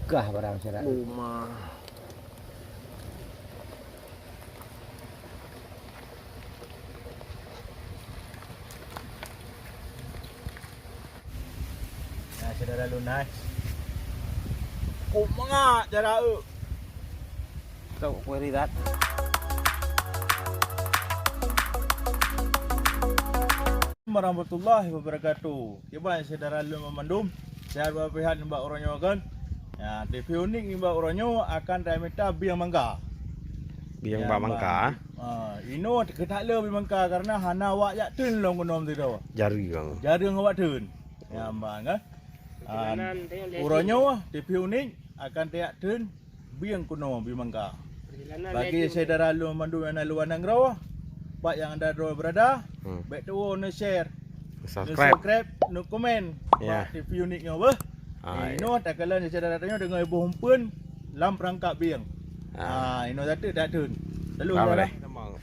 Megah barang saya. Rumah. Nah, saudara lunas. Kumanga cara Kau query that. Warahmatullahi wabarakatuh. Coba saudara lu memandum. Saya berpihak Mbak Oronyo kan. Ya, TV unik Mbak Oronyo akan minta biang mangga. Biang ba mangka. Ino ketak le biang mangga karena hana wak yak tun long konom tu dah. Jari kang. Jadi ngawak tun. Ya Mbak kan. Oronyo TV unik akan tiak tun biang kuno biang mangga. Bagi saudara lu memandum yang luar negara. Pak yang anda berada, baik tu share, subscribe, no komen, Ya. TV uniknya apa? Ino tak kalian saudara tanya dengan ibu humpun lam perangkap biang. Ino tak tu. Lalu saudara.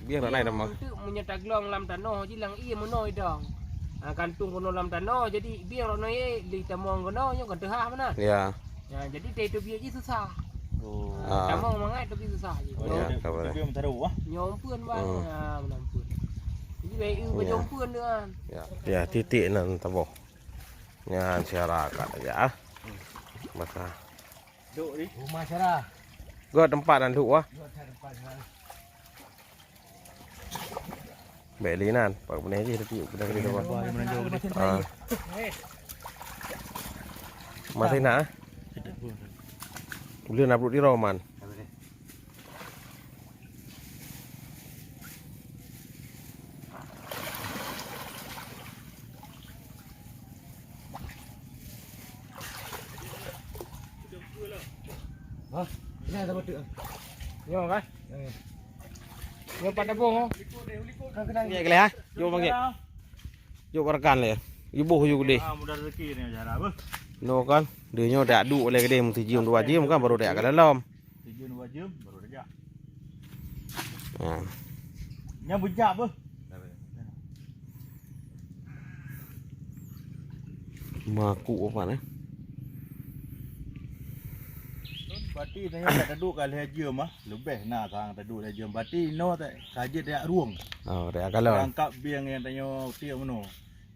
Biang tak naik dah. Itu menyetak long lam tanah jilang iya menoi dong. Kantung kono lam tanah jadi biar ono ye di tamong kono yo kan teuhah mana. Ya. Ya jadi teh tu biar je susah. Oh. Tamong mangai tu susah je. Ya, kabar. Dia mentaru ah. Nyompeun bang, menampun. Jadi baik nyompeun dengan. Ya, titik nan taboh. Nyan masyarakat aja. Masa. Duk di Rumah cara. Gua tempat nan tu wah. Belinan, pak punya je tapi punya kali tu. Masih nak? Boleh nak perut di Roman. Ini ada betul. Yo kan. Yo pada boh. Ni kali ha. Yo panggil. Yo rekan le. Ibu yo gede. Mudah rezeki ni cara apa? No kan. Dia nyo dak duk oleh gede mesti jium 2 jam kan baru dak ke dalam. 7 jam baru dah. Ha. Nya bujak apa? Maku apa ni? Berarti tanya tak duduk kali haji mah lebih nak sang tak duduk haji berarti no tak saja dia ruang Oh, dak kalau. rangkap biang yang tanya tiap meno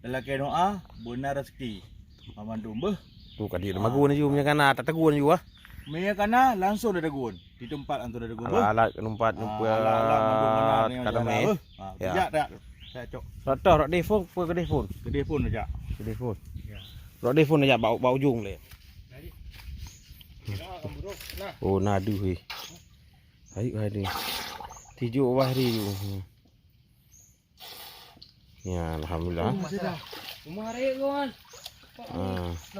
dalam doa benar rezeki mamandum beh Tu kadi magu ni jumnya kan tak tegun juga. Mia kana langsung dah dagun di tempat antu dah dagun beh Alat numpat jumpa kata me. Ya tak saya cok Rotoh rok telefon pun ke telefon. gede pun aja Telefon. ya Rok telefon aja bau ujung le. Oh nadu he. Ayo hari. Tijuk wahri tu. Ya alhamdulillah. Rumah rek kawan.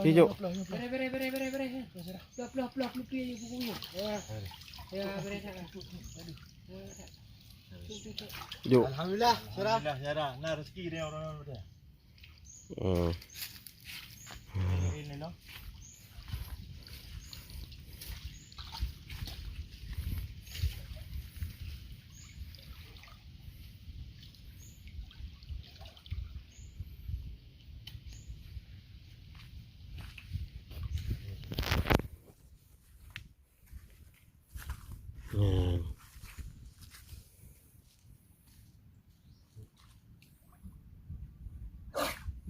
Tijuk. Bere. Plok lupi je bukunya. Ya bere sana. Tijuk. alhamdulillah syarah nah rezeki dia orang betul ini no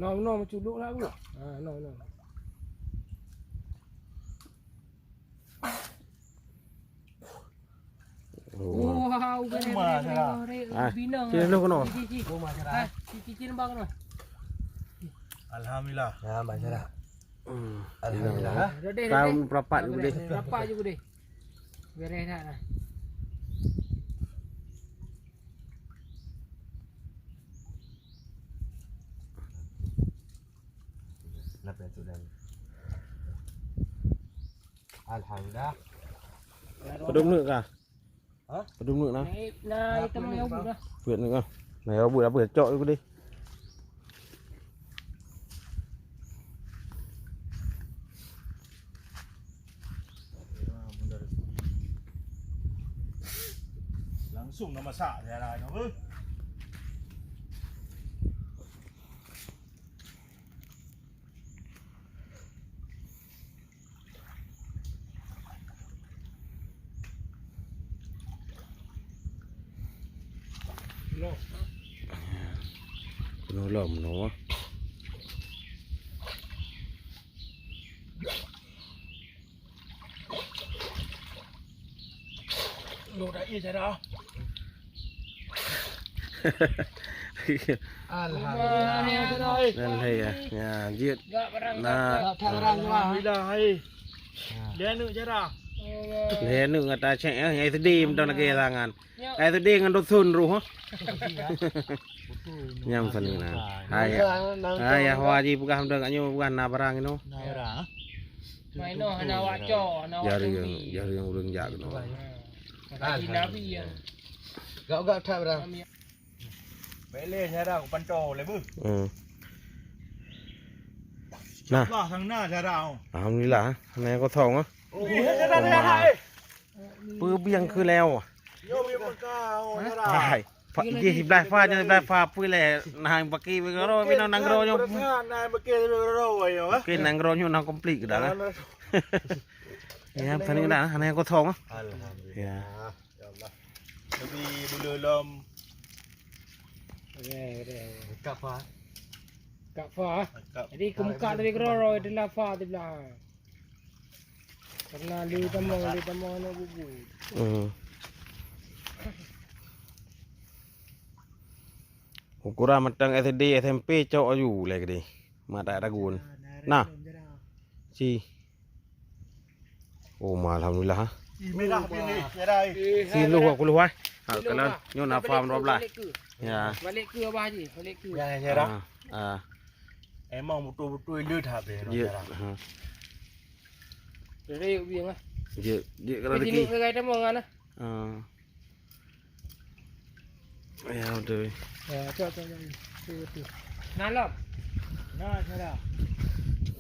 No menculuk lah pula. No. Wow, bere. Binang. Sini dulu kono. Rumah cara. Cici nembang kono. alhamdulillah Ya, Mbak Cara. Alhamdulillah. Deh. Tahun perapat juga deh. Berapa juga deh. Beres dah nah. Kenapa sudah alhamdulillah Pedum nước à? Hả? Pedum nước nào? Này, tao mang bụng ra. Vượt nữa không? Này nó bữa chọi đi. langsung nama sak saya lah nama. no. Kuno lom no. Lô đã yên rồi đó. Alhamdulillah. Nên hay nhà giết Gak barang. na Alhamdulillah. Dia nu je dah. thế nữa người ta chạy ngày thứ đi trong là kia rằng ngày thứ đi ngan đốt xuân rồi hả nhầm phần nào hai hoa gì bukan được anh bukan nabarang itu Naira. Mai no hana waco, hana waco. jari yang urang jaga no Kaji Nabi ya. Gak tak berang. Vẽ lên nha dah, pan trò lấy bự. Nah, Wah, thằng na ra đâu? alhamdulillah này có thòng á Ra ra ra đây. ปื้อเบี้ยงคือแล้ว Vô biên con cao nha ใช่ dah. 20ได้ฟ้าจะได้ฟ้าปื้อแหละนางปักกี้ไปก็รอพี่น้องนางรออยู่ Này mà kia rồi hả? กินนางรออยู่นางคอมพลีทก็ได้นะนี่ครับท่านนี้ได้นะอันนี้ก็ทองอ่ะ Alhamdulillah. Ya. Ya Allah. Lebih bulu lom. Kak Fah. Kak Fah. Jadi kemuka dari keroro adalah Fah di belakang. Karena li tamang nak bubu. ผมกูรามันตั้ง SD SMP เจ้าอยู่เลยก็ดีมาแต่ตระกูลน่ะชีโอ้มาทำนี่ละฮะ Merah pilih ya dah. ซีนลูกหัวกูรู้ไว้กันแล้วโยนอาฟาร์มรอบไล่ya Balik ke apa haji? Balik ke. Ya ya dah. Emang betul-betul lut habis dia Jadi biang ah. dia kalau Di lagi sini ke tamang kan ah. Ya udah Ya, cok. Nalap. Nah ya dah.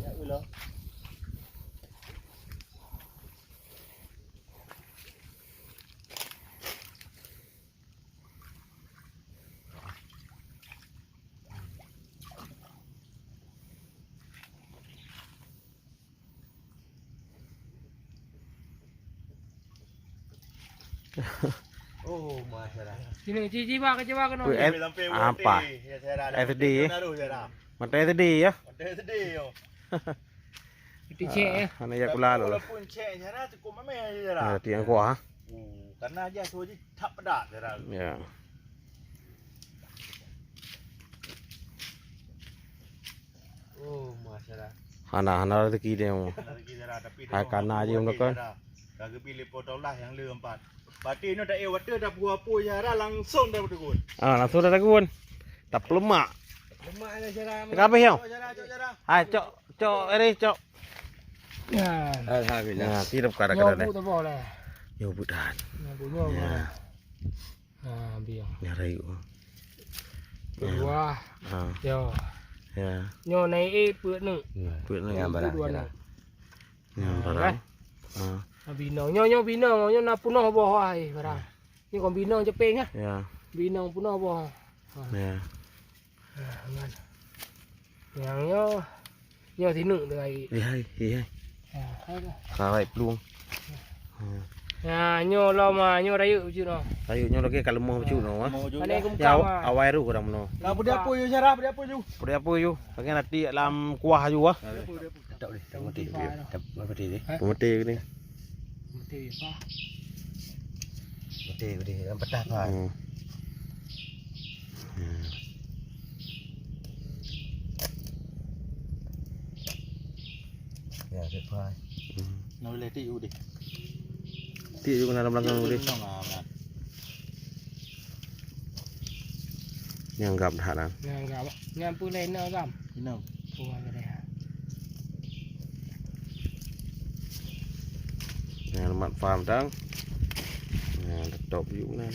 Ya ulah. Oh, masyaallah. Sini cici ba ke coba kena. apa SD mata SD ya Mata SD yo. Itu cek ya. anak ya kula lo Walaupun cek ya dah cukup memang ya dah. tiang kuah Karena aja tu je tak pedas ya dah. ya Oh, masyaallah. anak rezeki dia Hai karena aja untuk kan. Kagak pilih potong lah yang lu empat. Berarti ini dah water dah buah-buah ya dah langsung dah bertukun. langsung dah teragun tak lemak Lemaknya cara. Kenapa hiau? Jara. Hai cok ini cok Ya. Alhamdulillah. nah tirap kadang-kadang Nyobu tak boleh. ya budan Nyobu. ya Nah, biang. nyari Wah. Yo. ya Nyo naik put nu. buat lagi Gambar Dua lah. barang Binong nyo binong nyo na punoh boh ai barang. Ni kon binong jepeng ah. ya Binong punoh boh. ya Yang nyo thinu được ai. iya kawai pelung Ya nyo lo ma nyo rayu chứ no. ayo nyo lagi kalau mau cuci no Ane kum ya kama. awai ru kurang no Nah, budak apa you Jara? Budak apa you? Puri apa yo lagi nanti dalam kuah juga Tak boleh. Tak mati. Tak mati ni. mati ni Mesti pa. Mati. Yang petah Fah. Ya, Fah. Nah, boleh tiu deh. Ti juga dalam belakang boleh yang gam haran Ngang gam. Ngang pu lain na gam. Ini. Pu ga deh. yang mat farm dang yang top juga nan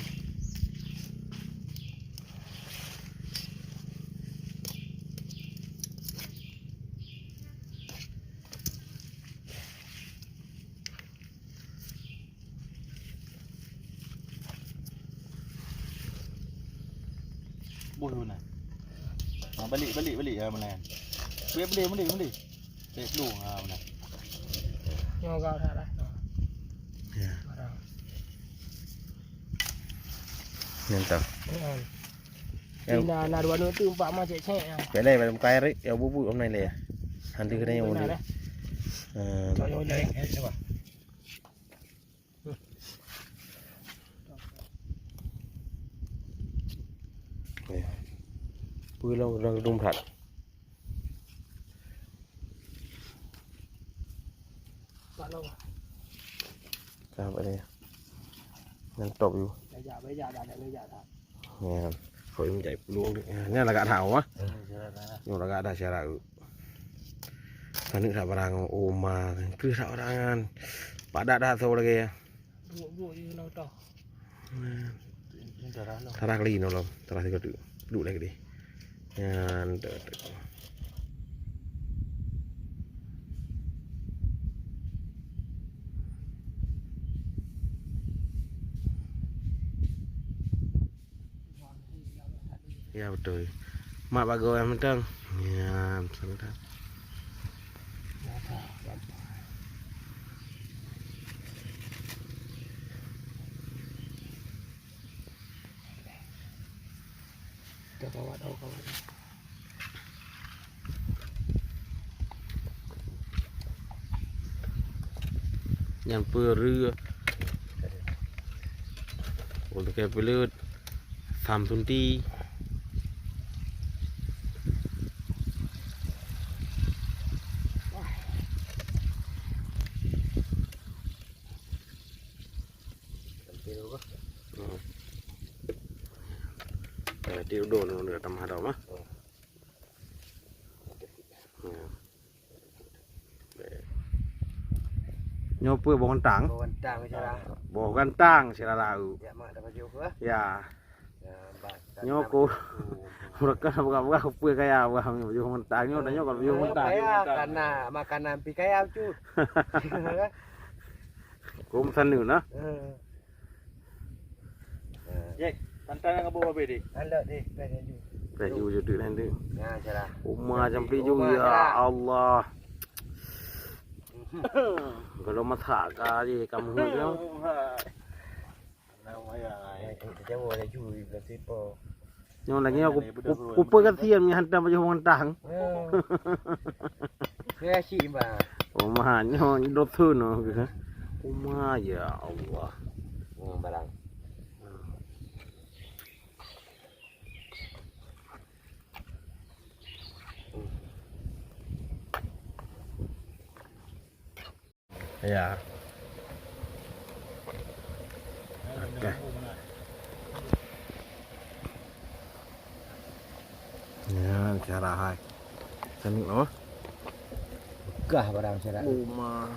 Buh mana? Balik ya mana? Beli. Beli lu mana? Nyo ga dah dah. ya Barang. yang tak Thì là đùa nữa từ phạm mà chạy xe. Cái này mà cái đấy, eo bút bụi hôm nay này. Hắn đưa cái này một đi. Rồi rồi đây. Bụi lâu đang rung thật. Bạn đâu? Sao vậy đây? Đang trộn vô. Bây giờ đã Nghe khỏi mình chạy luôn đi. Ini là gà thảo á. Nhưng là gà đã xe lại. Kan ini barang oma, cứ sợ đang pada sâu lagi. Vụ như nó to. Tarak li nó lắm, tarak thì có đủ lagi đi. Yan, ya betul. Mak bago yang mentang. Ya, sebentar. Cho các bạn đâu các bạn. Yang peru. Untuk kayak pelut. Samsunti. Tiêu đồ nó nửa tầm hạt đó mà. Nyo pue bawang tang. Bawang tang cara. Bawang tang sila lau. Ya mak dapat juga. Ya. Ya, Nyo ko. Mereka buka pue kaya bawang tang nyo nyo kalau bawang tang. Kaya karena makanan pi kaya cu. Kum san nữa nó. Yek, tantang yang bawa bedi. Ada di kaya ju. Baju tu nanti. Nah, cara. Umma jampi ju ya Allah. Kalau masak kali kamu tu. Dia boleh ju berarti po. Nyo lagi aku pue kasihan ni hantar bawang tang. Kaya si ba. Umma nyo dot tu no. Umma ya Allah. Barang. Ya. Okay. Ya, cara hai. Seni loh. Gah barang cara. Uma.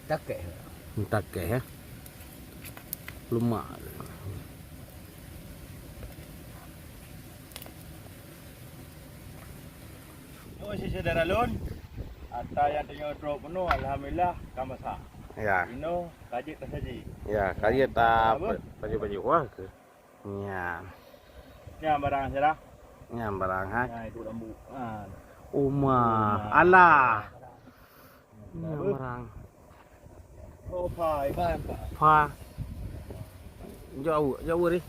Tak kek. Entah ke. Lumak. Oh, si saudara Lun. Ata yang tengok drop penuh, alhamdulillah kamasa. Ya. Ino kajik tersaji. Ya, kali ta baju-baju wah ke. Ya. Nya barang saudara. Ya barang ha. Nah, itu lembu. Uma. Allah. Ya barang. Oh, pai. Pha. Jauh đi.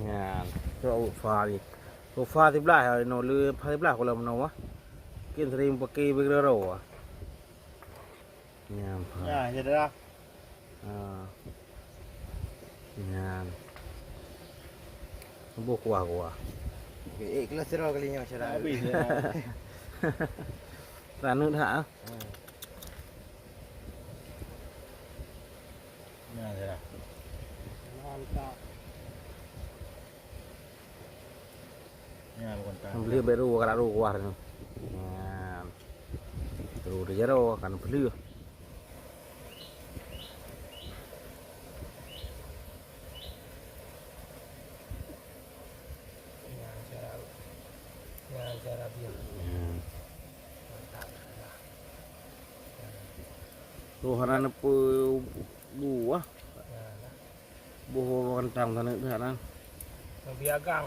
Nha, jauh pha đi. Cô pha tiếp lại rồi nó lừa pha tiếp lại của làm nó á. Kiên thêm một cây bây giờ rồi à. Nha. Nah, saudara. Nha. Bố quả. Ikhlas terus kalinya cara. Habis. Ra nước hả? Nah, saudara. Mantap. Nya bukan tang. Beli baru kada ru kuar ni. Nha. Ru dia ro kan beli. Ya cara biar. Tuhanan apa buah. Buah kentang tanah itu kan. Yang biagang.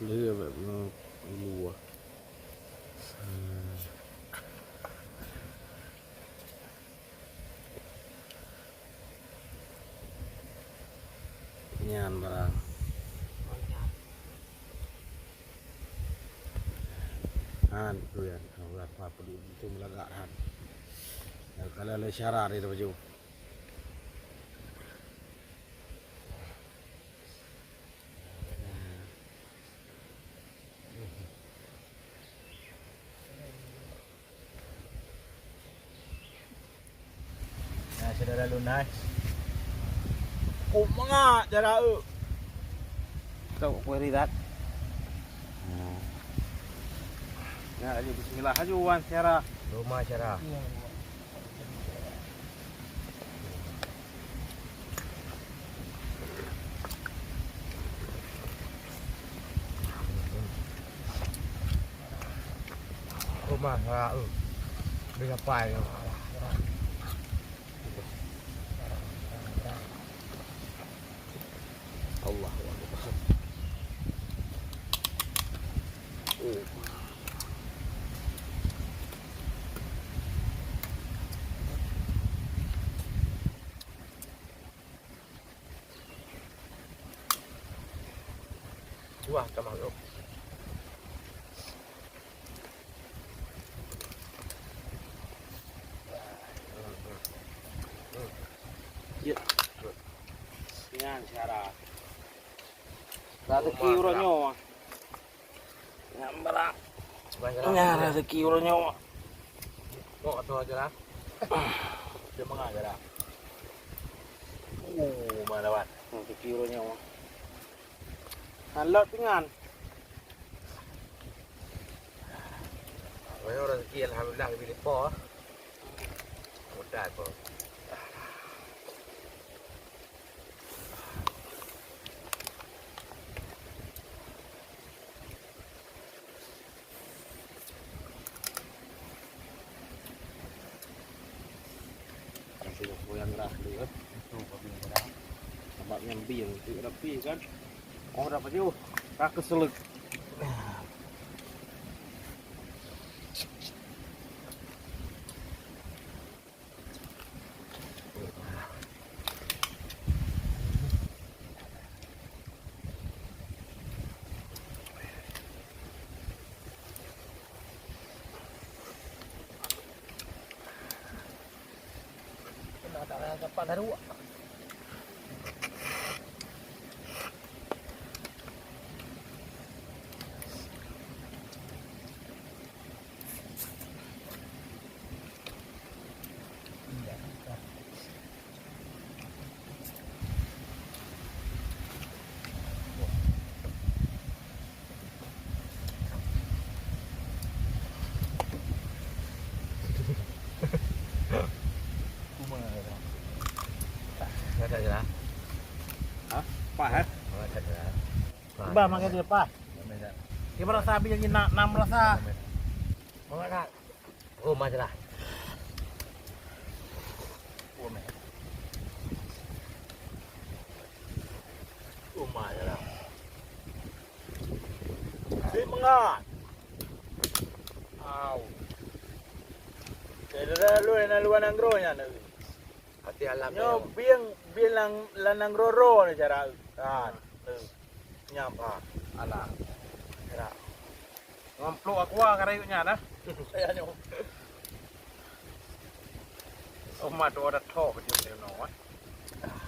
Dia buah. Nyan barang. Han tu ya, ulat apa di itu melagak han. Kalau le syarah dia baju. Nah, saudara lunas. Oh, mga jara Kau kueri dat. Ya, ayo bismillah aja wan syarah. Rumah syarah. Rumah syarah. Dengan pai. Allah Akbar. Wah, kamar tu. Nyan syarah. Rezeki urang nyawa. Nyambrak. Nya rezeki urang nyawa. Kok atau aja lah. dia mga jara. Mana wan. Rezeki urang nyawa. Halot pingan. Orang rezeki alhamdulillah pilih po. Mudah po. Sudah goyang dah dulu. Nampak nyambi yang tu rapi kan. Oh dapat jauh. Tak keselek. Tak dapat dah dua. Ada aja lah. Pak ha? Ada lah. Ba makan dia pa. Gimana sabi yang nak 6 rasa. Mau tak? Rumah aja lah. Rumah jara. Di mga. Aw. Saudara lu yang luar nangro nya. Hati alam. Nyo bilang lanang roro ni jara. Kan. Nyampa. Alah. Jara. Ngampluk aqua karayunya dah. Saya nyo. Oh mat ada thok je dia no.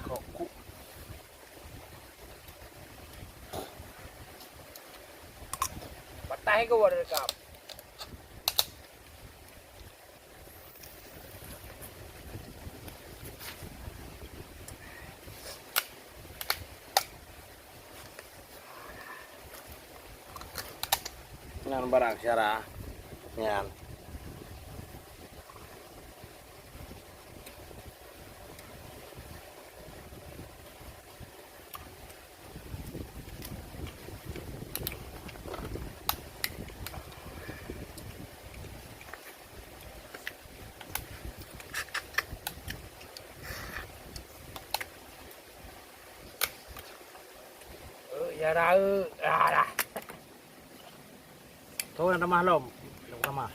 Kok ku. Patah ke wadah dekap. Nyan barang syarah. Nyan. Cara dah. Kau yang tamah lom. Lom tamah.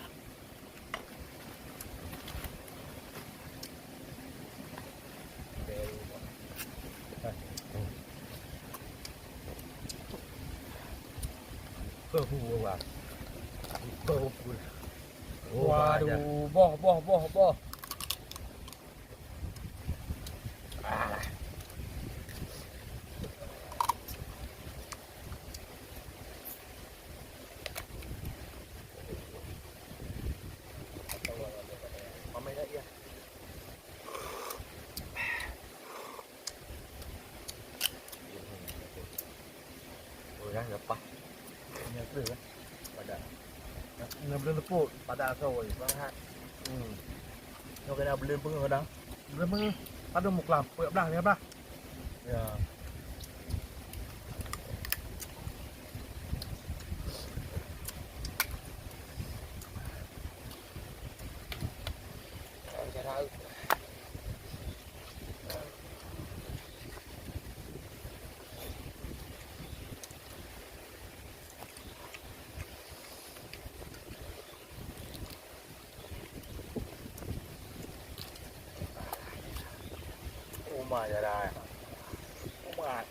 Kebu bang. Kebu. Waduh, boh. Lepas. Ini apa kan? Pada. Nak belum lepuk pada asal bang hat. Nó cái nào belum pun kadang. Belum pun. Ada muklam, puyak belah, ya belah. Ya. Mà giờ đây không ai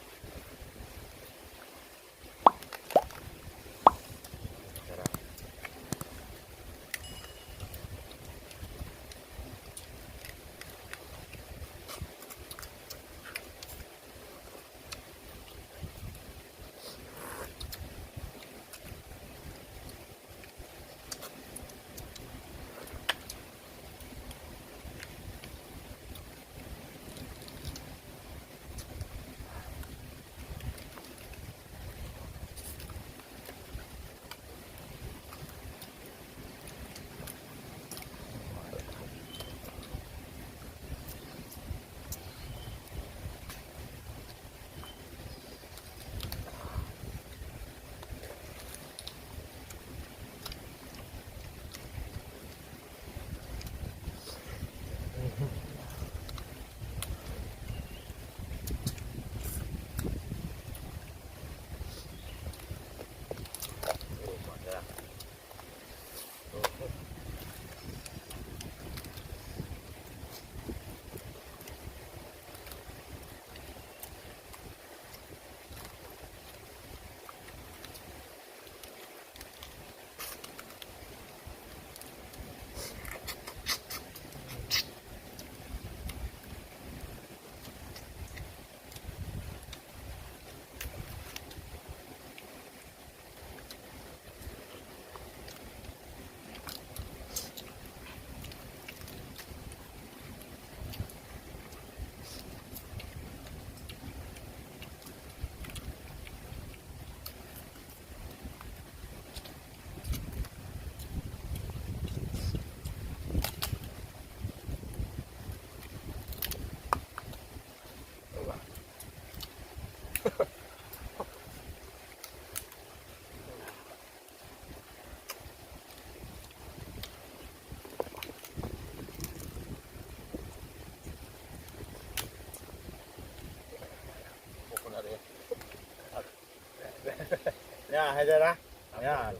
Ya, Hajar. Ya.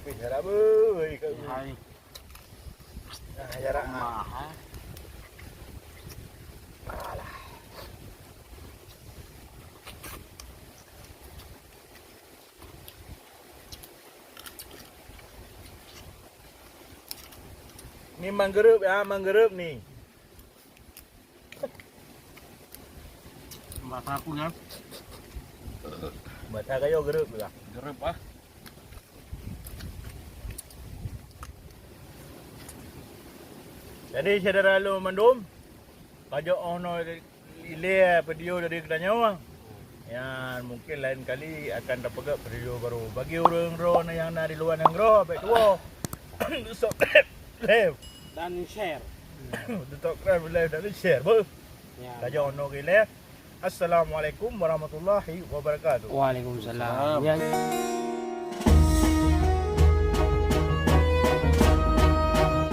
Tapi jarak beuy ke hai. Nah, jarak mah. Alah. Ni manggerup ya, manggerup nih. Bahasa aku ya. Baca kayo gerup lah. Gerep ah. Jadi saudara lu mandum, pajak ono ile video dari Kedanyawa. Ya mungkin lain kali akan dapat video baru bagi orang ro yang di luar negeri baik tua. Subscribe, live Dan share. subscribe, live dan share. Ber. Ya. Kajak ono gile. Assalamualaikum warahmatullahi wabarakatuh. Waalaikumsalam. Ya.